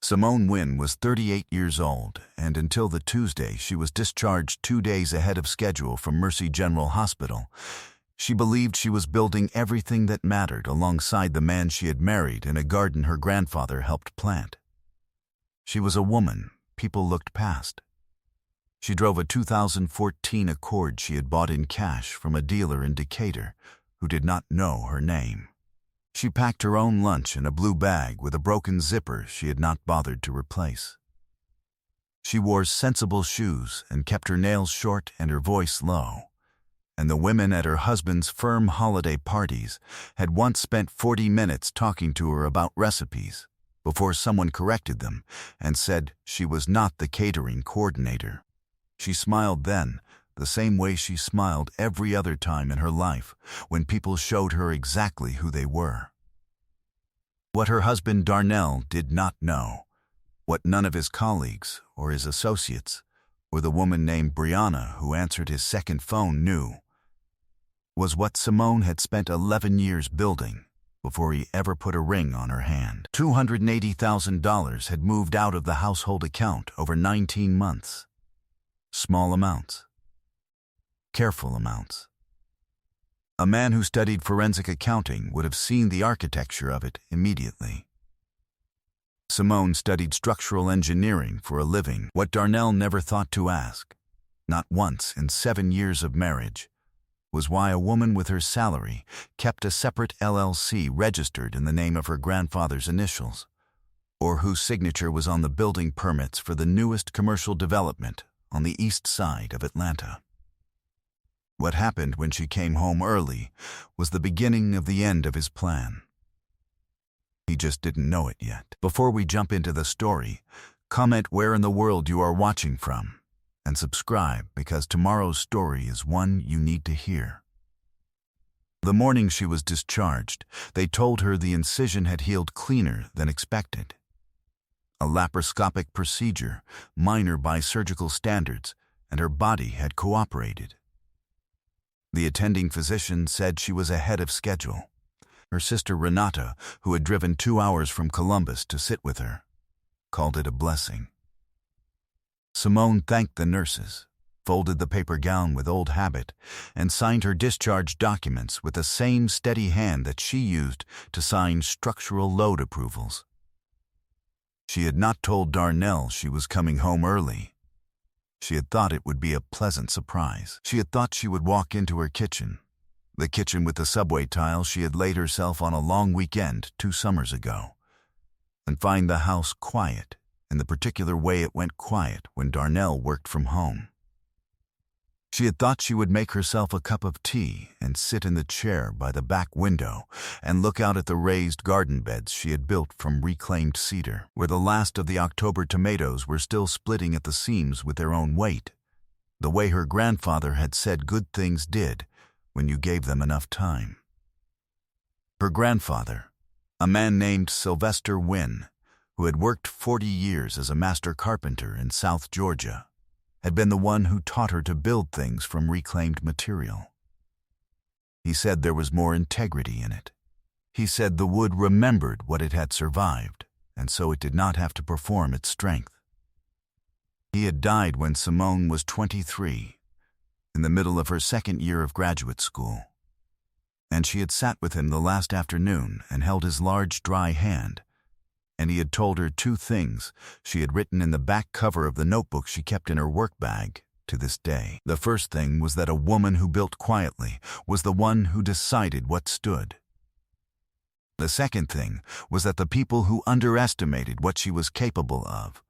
Simone Wynn was 38 years old, and until the Tuesday she was discharged 2 days ahead of schedule from Mercy General Hospital, she believed she was building everything that mattered alongside the man she had married in a garden her grandfather helped plant. She was a woman people looked past. She drove a 2014 Accord she had bought in cash from a dealer in Decatur who did not know her name. She packed her own lunch in a blue bag with a broken zipper she had not bothered to replace. She wore sensible shoes and kept her nails short and her voice low. And the women at her husband's firm holiday parties had once spent 40 minutes talking to her about recipes before someone corrected them and said she was not the catering coordinator. She smiled then, the same way she smiled every other time in her life when people showed her exactly who they were. What her husband Darnell did not know, what none of his colleagues or his associates or the woman named Brianna who answered his second phone knew, was what Simone had spent 11 years building before he ever put a ring on her hand. $280,000 had moved out of the household account over 19 months. Small amounts. Careful amounts. A man who studied forensic accounting would have seen the architecture of it immediately. Simone studied structural engineering for a living. What Darnell never thought to ask, not once in 7 years of marriage, was why a woman with her salary kept a separate LLC registered in the name of her grandfather's initials, or whose signature was on the building permits for the newest commercial development on the east side of Atlanta. What happened when she came home early was the beginning of the end of his plan. He just didn't know it yet. Before we jump into the story, comment where in the world you are watching from, and subscribe because tomorrow's story is one you need to hear. The morning she was discharged, they told her the incision had healed cleaner than expected. A laparoscopic procedure, minor by surgical standards, and her body had cooperated. The attending physician said she was ahead of schedule. Her sister Renata, who had driven 2 hours from Columbus to sit with her, called it a blessing. Simone thanked the nurses, folded the paper gown with old habit, and signed her discharge documents with the same steady hand that she used to sign structural load approvals. She had not told Darnell she was coming home early. She had thought it would be a pleasant surprise. She had thought she would walk into her kitchen, the kitchen with the subway tile she had laid herself on a long weekend 2 summers ago, and find the house quiet in the particular way it went quiet when Darnell worked from home. She had thought she would make herself a cup of tea and sit in the chair by the back window and look out at the raised garden beds she had built from reclaimed cedar, where the last of the October tomatoes were still splitting at the seams with their own weight, the way her grandfather had said good things did when you gave them enough time. Her grandfather, a man named Sylvester Wynn, who had worked 40 years as a master carpenter in South Georgia, had been the one who taught her to build things from reclaimed material. He said there was more integrity in it. He said the wood remembered what it had survived, and so it did not have to perform its strength. He had died when Simone was 23, in the middle of her second year of graduate school, and she had sat with him the last afternoon and held his large, dry hand, and he had told her 2 things she had written in the back cover of the notebook she kept in her work bag to this day. The first thing was that a woman who built quietly was the one who decided what stood. The second thing was that the people who underestimated what she was capable of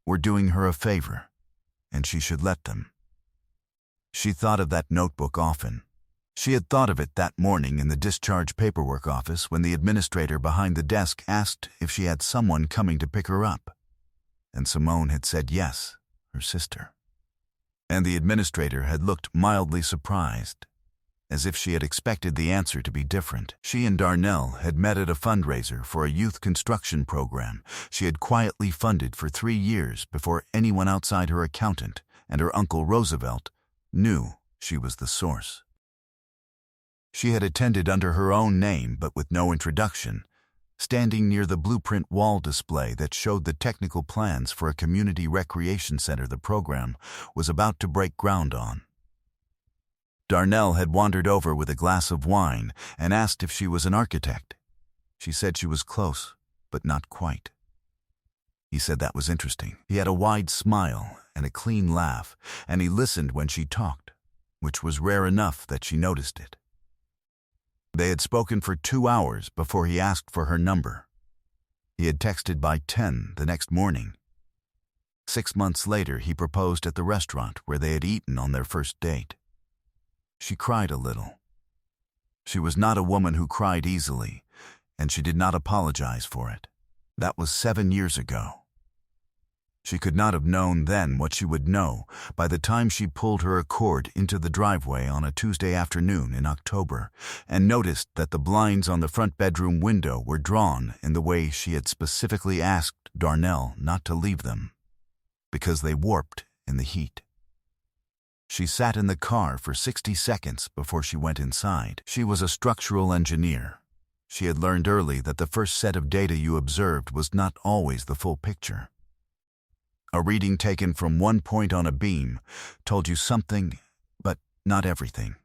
were doing her a favor, and she should let them. She thought of that notebook often. She had thought of it that morning in the discharge paperwork office when the administrator behind the desk asked if she had someone coming to pick her up. And Simone had said yes, her sister. And the administrator had looked mildly surprised, as if she had expected the answer to be different. She and Darnell had met at a fundraiser for a youth construction program she had quietly funded for 3 years before anyone outside her accountant and her uncle Roosevelt knew she was the source. She had attended under her own name but with no introduction, standing near the blueprint wall display that showed the technical plans for a community recreation center the program was about to break ground on. Darnell had wandered over with a glass of wine and asked if she was an architect. She said she was close, but not quite. He said that was interesting. He had a wide smile and a clean laugh, and he listened when she talked, which was rare enough that she noticed it. They had spoken for 2 hours before he asked for her number. He had texted by 10 the next morning. 6 months later, he proposed at the restaurant where they had eaten on their first date. She cried a little. She was not a woman who cried easily, and she did not apologize for it. That was 7 years ago. She could not have known then what she would know by the time she pulled her Accord into the driveway on a Tuesday afternoon in October and noticed that the blinds on the front bedroom window were drawn in the way she had specifically asked Darnell not to leave them, because they warped in the heat. She sat in the car for 60 seconds before she went inside. She was a structural engineer. She had learned early that the first set of data you observed was not always the full picture. A reading taken from one point on a beam told you something, but not everything.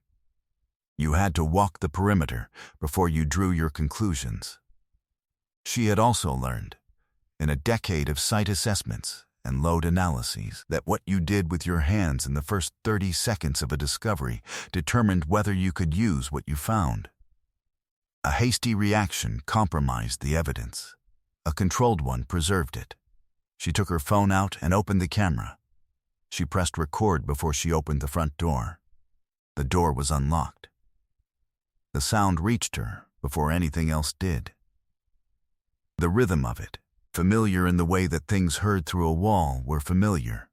You had to walk the perimeter before you drew your conclusions. She had also learned, in a decade of site assessments and load analyses, that what you did with your hands in the first 30 seconds of a discovery determined whether you could use what you found. A hasty reaction compromised the evidence. A controlled one preserved it. She took her phone out and opened the camera. She pressed record before she opened the front door. The door was unlocked. The sound reached her before anything else did. The rhythm of it, familiar in the way that things heard through a wall were familiar,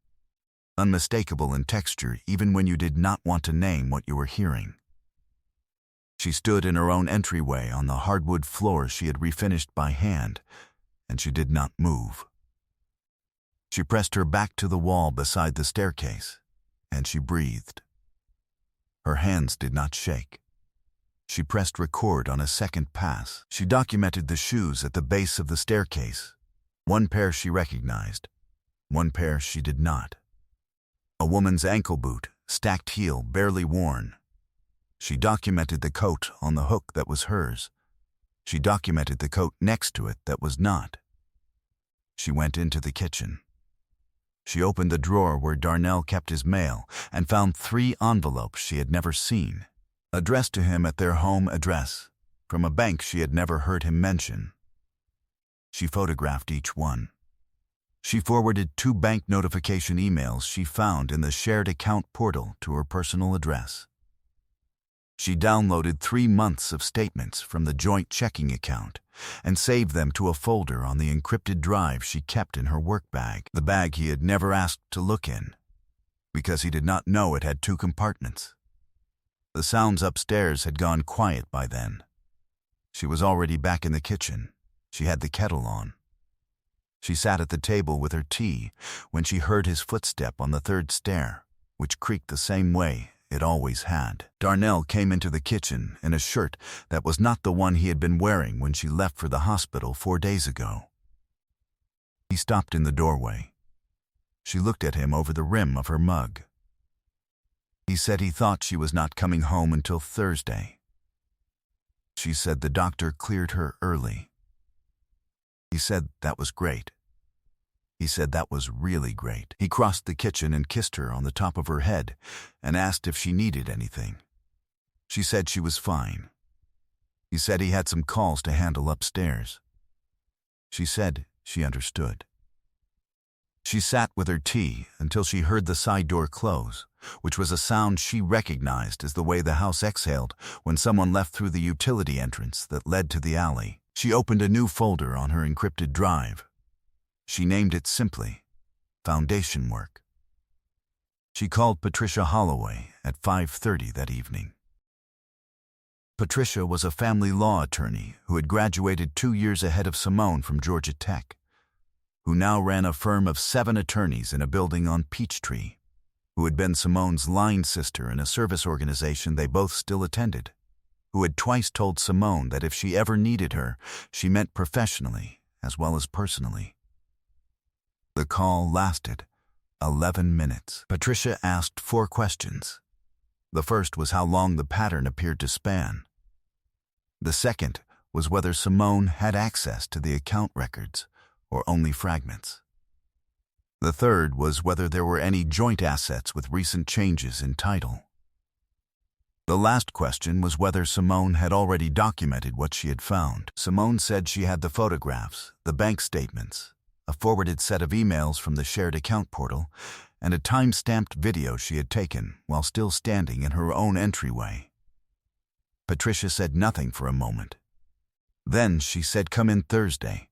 unmistakable in texture even when you did not want to name what you were hearing. She stood in her own entryway on the hardwood floor she had refinished by hand, and she did not move. She pressed her back to the wall beside the staircase, and she breathed. Her hands did not shake. She pressed record on a second pass. She documented the shoes at the base of the staircase. One pair she recognized, one pair she did not. A woman's ankle boot, stacked heel, barely worn. She documented the coat on the hook that was hers. She documented the coat next to it that was not. She went into the kitchen. She opened the drawer where Darnell kept his mail and found 3 envelopes she had never seen, addressed to him at their home address, from a bank she had never heard him mention. She photographed each one. She forwarded 2 bank notification emails she found in the shared account portal to her personal address. She downloaded 3 months of statements from the joint checking account and saved them to a folder on the encrypted drive she kept in her work bag, the bag he had never asked to look in, because he did not know it had 2 compartments. The sounds upstairs had gone quiet by then. She was already back in the kitchen. She had the kettle on. She sat at the table with her tea when she heard his footstep on the 3rd stair, which creaked the same way it always had. Darnell came into the kitchen in a shirt that was not the one he had been wearing when she left for the hospital 4 days ago. He stopped in the doorway. She looked at him over the rim of her mug. He said he thought she was not coming home until Thursday. She said the doctor cleared her early. He said that was great. He said that was really great. He crossed the kitchen and kissed her on the top of her head and asked if she needed anything. She said she was fine. He said he had some calls to handle upstairs. She said she understood. She sat with her tea until she heard the side door close, which was a sound she recognized as the way the house exhaled when someone left through the utility entrance that led to the alley. She opened a new folder on her encrypted drive. She named it simply Foundation Work. She called Patricia Holloway at 5:30 that evening. Patricia was a family law attorney who had graduated 2 years ahead of Simone from Georgia Tech, who now ran a firm of 7 attorneys in a building on Peachtree, who had been Simone's line sister in a service organization they both still attended. who had twice told Simone that if she ever needed her, she meant professionally as well as personally. The call lasted 11 minutes. Patricia asked 4 questions. The first was how long the pattern appeared to span. The second was whether Simone had access to the account records or only fragments. The third was whether there were any joint assets with recent changes in title. The last question was whether Simone had already documented what she had found. Simone said she had the photographs, the bank statements, a forwarded set of emails from the shared account portal, and a time-stamped video she had taken while still standing in her own entryway. Patricia said nothing for a moment. Then she said, "Come in Thursday."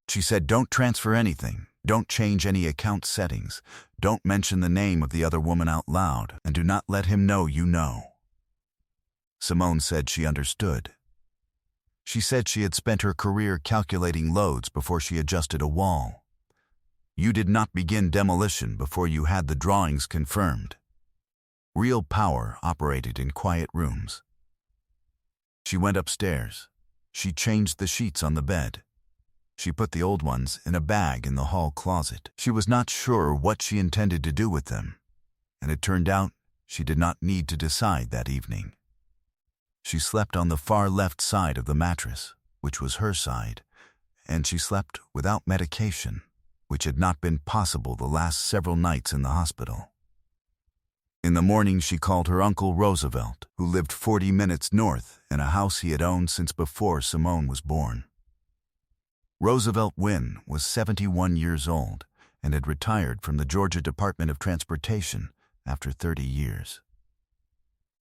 She said, "Don't transfer anything. Don't change any account settings. Don't mention the name of the other woman out loud, and do not let him know you know." Simone said she understood. She said she had spent her career calculating loads before she adjusted a wall. You did not begin demolition before you had the drawings confirmed. Real power operated in quiet rooms. She went upstairs. She changed the sheets on the bed. She put the old ones in a bag in the hall closet. She was not sure what she intended to do with them, and it turned out she did not need to decide that evening. She slept on the far left side of the mattress, which was her side, and she slept without medication, which had not been possible the last several nights in the hospital. In the morning, she called her uncle Roosevelt, who lived 40 minutes north in a house he had owned since before Simone was born. Roosevelt Wynn was 71 years old and had retired from the Georgia Department of Transportation after 30 years.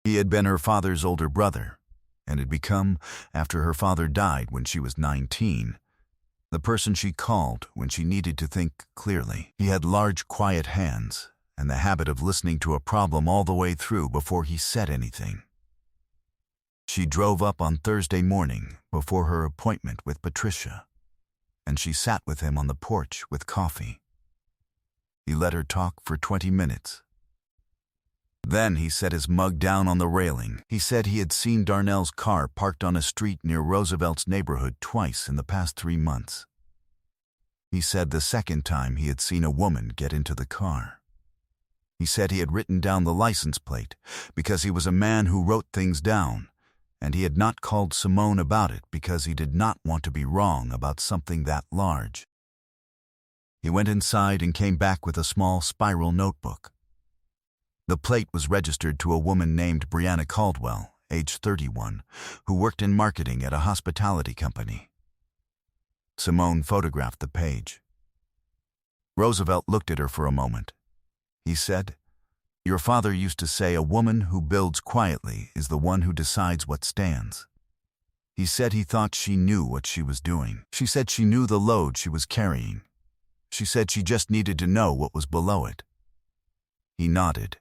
He had been her father's older brother and had become, after her father died when she was 19, the person she called when she needed to think clearly. He had large, quiet hands and the habit of listening to a problem all the way through before he said anything. She drove up on Thursday morning before her appointment with Patricia, and she sat with him on the porch with coffee. He let her talk for 20 minutes. Then he set his mug down on the railing. He said he had seen Darnell's car parked on a street near Roosevelt's neighborhood twice in the past 3 months. He said the second time he had seen a woman get into the car. He said he had written down the license plate because he was a man who wrote things down, and he had not called Simone about it because he did not want to be wrong about something that large. He went inside and came back with a small spiral notebook. The plate was registered to a woman named Brianna Caldwell, age 31, who worked in marketing at a hospitality company. Simone photographed the page. Roosevelt looked at her for a moment. He said, "Your father used to say a woman who builds quietly is the one who decides what stands." He said he thought she knew what she was doing. She said she knew the load she was carrying. She said she just needed to know what was below it. He nodded.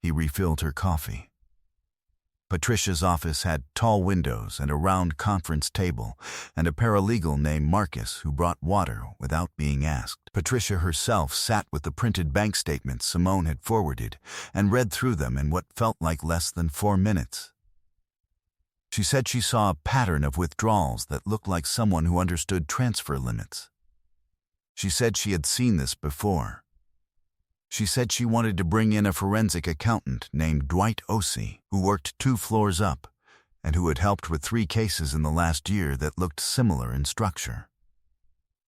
He refilled her coffee. Patricia's office had tall windows and a round conference table, and a paralegal named Marcus who brought water without being asked. Patricia herself sat with the printed bank statements Simone had forwarded and read through them in what felt like less than 4 minutes. She said she saw a pattern of withdrawals that looked like someone who understood transfer limits. She said she had seen this before. She said she wanted to bring in a forensic accountant named Dwight Ossie, who worked 2 floors up and who had helped with 3 cases in the last year that looked similar in structure.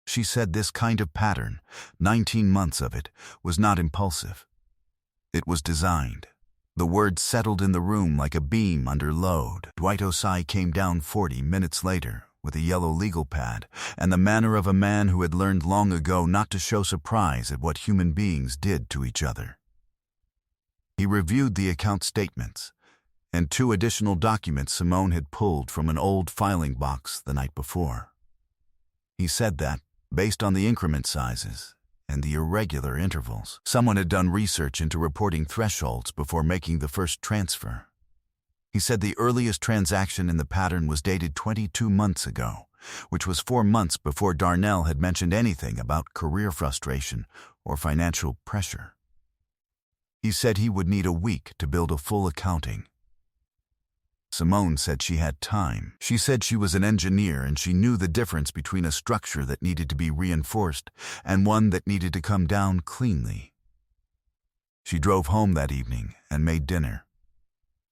She said this kind of pattern, 19 months of it, was not impulsive. It was designed. The words settled in the room like a beam under load. Dwight Ossie came down 40 minutes later with a yellow legal pad and the manner of a man who had learned long ago not to show surprise at what human beings did to each other. He reviewed the account statements and 2 additional documents Simone had pulled from an old filing box the night before. He said that, based on the increment sizes and the irregular intervals, someone had done research into reporting thresholds before making the first transfer. He said the earliest transaction in the pattern was dated 22 months ago, which was 4 months before Darnell had mentioned anything about career frustration or financial pressure. He said he would need a week to build a full accounting. Simone said she had time. She said she was an engineer and she knew the difference between a structure that needed to be reinforced and one that needed to come down cleanly. She drove home that evening and made dinner.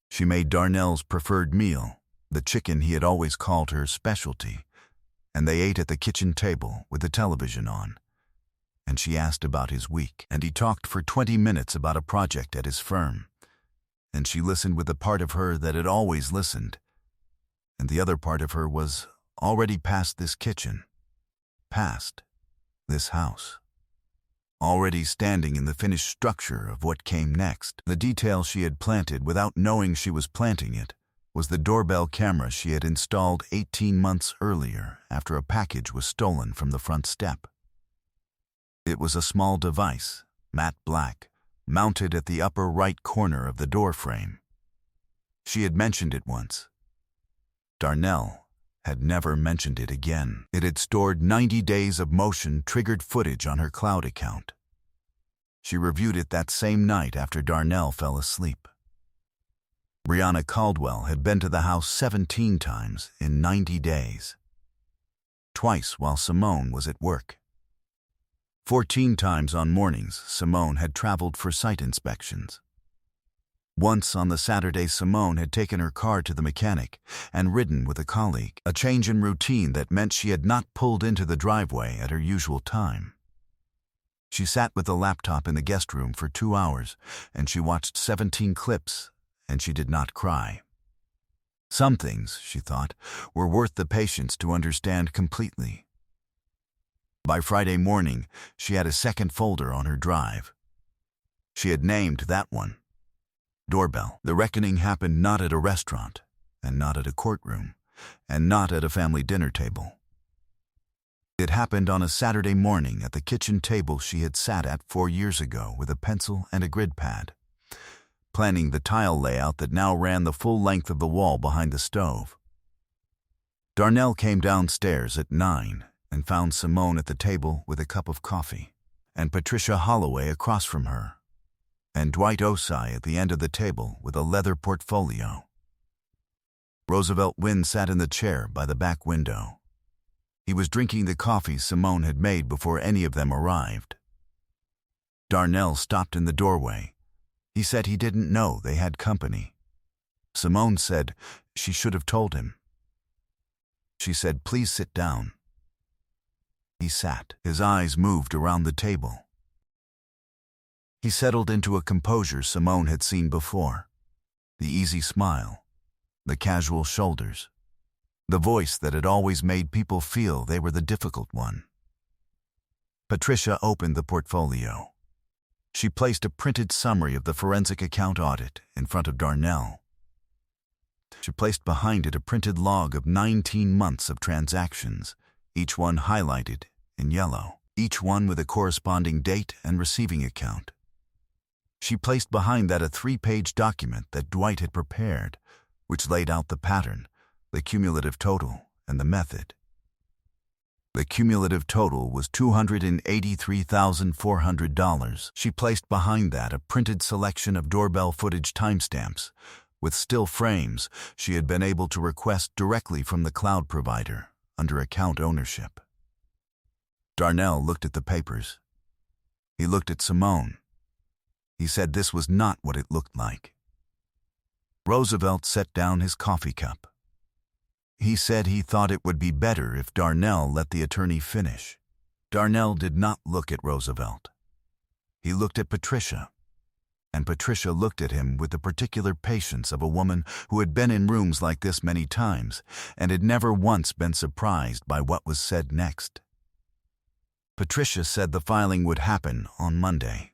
She made Darnell's preferred meal, the chicken he had always called her specialty, and they ate at the kitchen table with the television on. And she asked about his week, and he talked for 20 minutes about a project at his firm. And she listened with the part of her that had always listened, and the other part of her was already past this kitchen, past this house, already standing in the finished structure of what came next. The detail she had planted without knowing she was planting it was the doorbell camera she had installed 18 months earlier after a package was stolen from the front step. It was a small device, matte black, mounted at the upper right corner of the door frame. She had mentioned it once. Darnell had never mentioned it again. It had stored 90 days of motion-triggered footage on her cloud account. She reviewed it that same night after Darnell fell asleep. Brianna Caldwell had been to the house 17 times in 90 days. Twice while Simone was at work. 14 times on mornings Simone had traveled for site inspections. Once on the Saturday Simone had taken her car to the mechanic and ridden with a colleague, a change in routine that meant she had not pulled into the driveway at her usual time. She sat with the laptop in the guest room for 2 hours, and she watched 17 clips, and she did not cry. Some things, she thought, were worth the patience to understand completely. By Friday morning, she had a second folder on her drive. She had named that one Doorbell. The reckoning happened not at a restaurant, and not at a courtroom, and not at a family dinner table. It happened on a Saturday morning at the kitchen table she had sat at 4 years ago with a pencil and a grid pad, planning the tile layout that now ran the full length of the wall behind the stove. Darnell came downstairs at 9 and found Simone at the table with a cup of coffee, and Patricia Holloway across from her, and Dwight Osai at the end of the table with a leather portfolio. Roosevelt Wynn sat in the chair by the back window. He was drinking the coffee Simone had made before any of them arrived. Darnell stopped in the doorway. He said he didn't know they had company. Simone said she should have told him. She said, "Please sit down." He sat. His eyes moved around the table. He settled into a composure Simone had seen before. The easy smile, the casual shoulders, the voice that had always made people feel they were the difficult one. Patricia opened the portfolio. She placed a printed summary of the forensic account audit in front of Darnell. She placed behind it a printed log of 19 months of transactions, each one highlighted in yellow, each one with a corresponding date and receiving account. She placed behind that a 3-page document that Dwight had prepared, which laid out the pattern, the cumulative total, and the method. The cumulative total was $283,400. She placed behind that a printed selection of doorbell footage timestamps, with still frames she had been able to request directly from the cloud provider under account ownership. Darnell looked at the papers. He looked at Simone. He said this was not what it looked like. Roosevelt set down his coffee cup. He said he thought it would be better if Darnell let the attorney finish. Darnell did not look at Roosevelt. He looked at Patricia, and Patricia looked at him with the particular patience of a woman who had been in rooms like this many times and had never once been surprised by what was said next. Patricia said the filing would happen on Monday.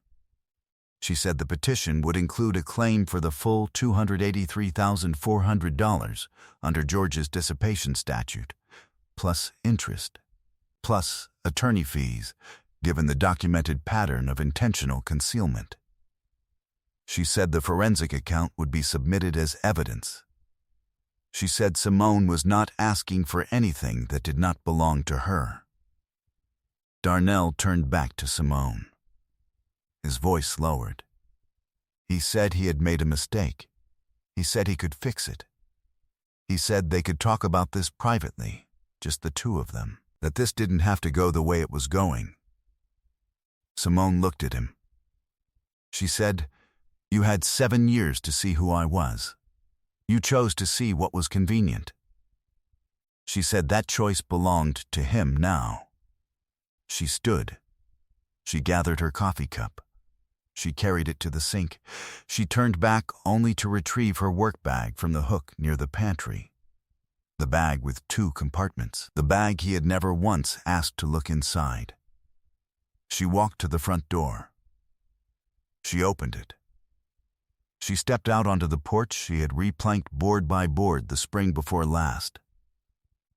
She said the petition would include a claim for the full $283,400 under Georgia's dissipation statute, plus interest, plus attorney fees, given the documented pattern of intentional concealment. She said the forensic account would be submitted as evidence. She said Simone was not asking for anything that did not belong to her. Darnell turned back to Simone. His voice lowered. He said he had made a mistake. He said he could fix it. He said they could talk about this privately, just the two of them, that this didn't have to go the way it was going. Simone looked at him. She said, "You had 7 years to see who I was. You chose to see what was convenient." She said that choice belonged to him now. She stood. She gathered her coffee cup. She carried it to the sink. She turned back only to retrieve her work bag from the hook near the pantry. The bag with 2 compartments. The bag he had never once asked to look inside. She walked to the front door. She opened it. She stepped out onto the porch she had replanked board by board the spring before last.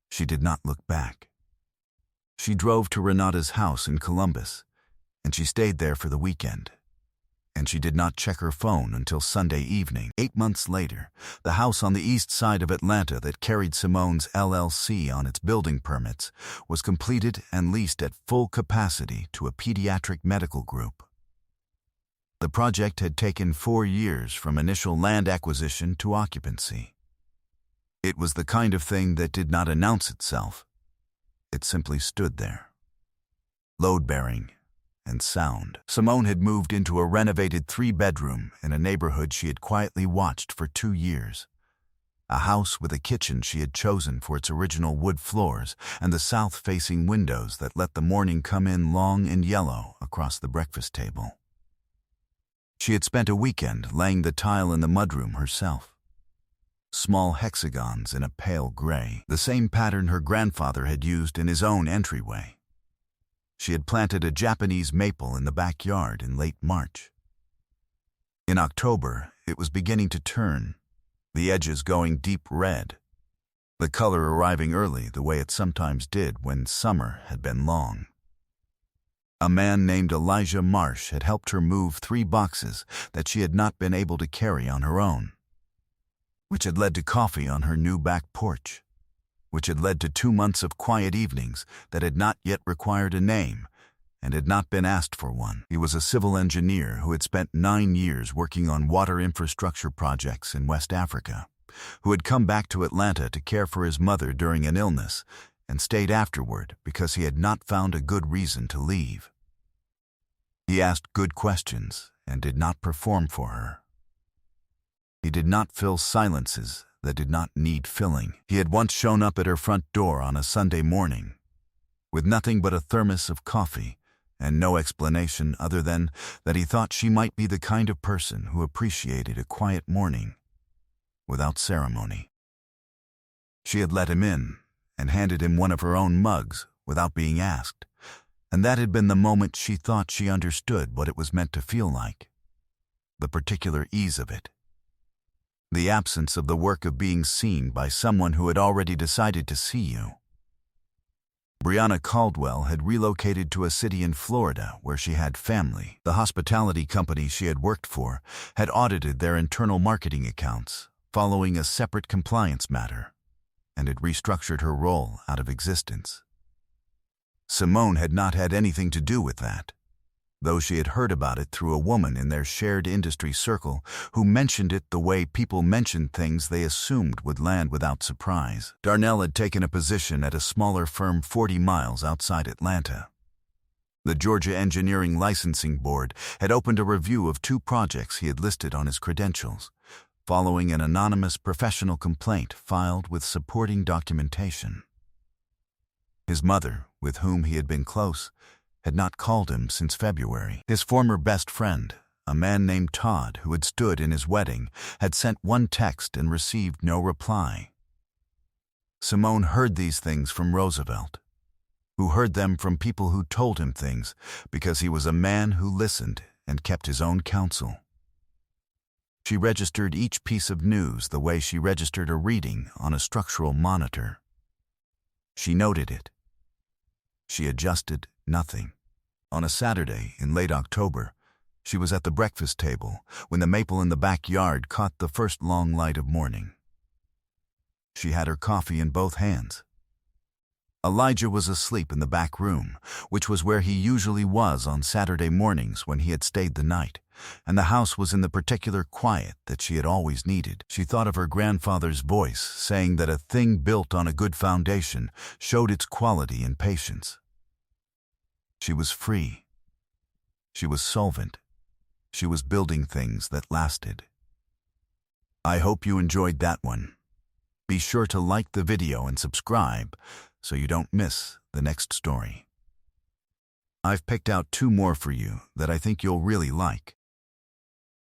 She did not look back. She drove to Renata's house in Columbus, and she stayed there for the weekend. And she did not check her phone until Sunday evening. 8 months later, the house on the east side of Atlanta that carried Simone's LLC on its building permits was completed and leased at full capacity to a pediatric medical group. The project had taken 4 years from initial land acquisition to occupancy. It was the kind of thing that did not announce itself. It simply stood there, load-bearing and sound. Simone had moved into a renovated 3-bedroom in a neighborhood she had quietly watched for 2 years. A house with a kitchen she had chosen for its original wood floors and the south-facing windows that let the morning come in long and yellow across the breakfast table. She had spent a weekend laying the tile in the mudroom herself. Small hexagons in a pale gray, the same pattern her grandfather had used in his own entryway. She had planted a Japanese maple in the backyard in late March. In October, it was beginning to turn, the edges going deep red, the color arriving early the way it sometimes did when summer had been long. A man named Elijah Marsh had helped her move 3 boxes that she had not been able to carry on her own, which had led to coffee on her new back porch, which had led to 2 months of quiet evenings that had not yet required a name and had not been asked for one. He was a civil engineer who had spent 9 years working on water infrastructure projects in West Africa, who had come back to Atlanta to care for his mother during an illness and stayed afterward because he had not found a good reason to leave. He asked good questions and did not perform for her. He did not fill silences that did not need filling. He had once shown up at her front door on a Sunday morning, with nothing but a thermos of coffee and no explanation other than that he thought she might be the kind of person who appreciated a quiet morning without ceremony. She had let him in and handed him one of her own mugs without being asked, and that had been the moment she thought she understood what it was meant to feel like, the particular ease of it. The absence of the work of being seen by someone who had already decided to see you. Brianna Caldwell had relocated to a city in Florida where she had family. The hospitality company she had worked for had audited their internal marketing accounts following a separate compliance matter and had restructured her role out of existence. Simone had not had anything to do with that, though she had heard about it through a woman in their shared industry circle who mentioned it the way people mentioned things they assumed would land without surprise. Darnell had taken a position at a smaller firm 40 miles outside Atlanta. The Georgia Engineering Licensing Board had opened a review of 2 projects he had listed on his credentials, following an anonymous professional complaint filed with supporting documentation. His mother, with whom he had been close, had not called him since February. His former best friend, a man named Todd who had stood in his wedding, had sent 1 text and received no reply. Simone heard these things from Roosevelt, who heard them from people who told him things because he was a man who listened and kept his own counsel. She registered each piece of news the way she registered a reading on a structural monitor. She noted it. She adjusted nothing. On a Saturday in late October, she was at the breakfast table when the maple in the backyard caught the first long light of morning. She had her coffee in both hands. Elijah was asleep in the back room, which was where he usually was on Saturday mornings when he had stayed the night, and the house was in the particular quiet that she had always needed. She thought of her grandfather's voice saying that a thing built on a good foundation showed its quality and patience. She was free. She was solvent. She was building things that lasted. I hope you enjoyed that one. Be sure to like the video and subscribe so you don't miss the next story. I've picked out 2 more for you that I think you'll really like.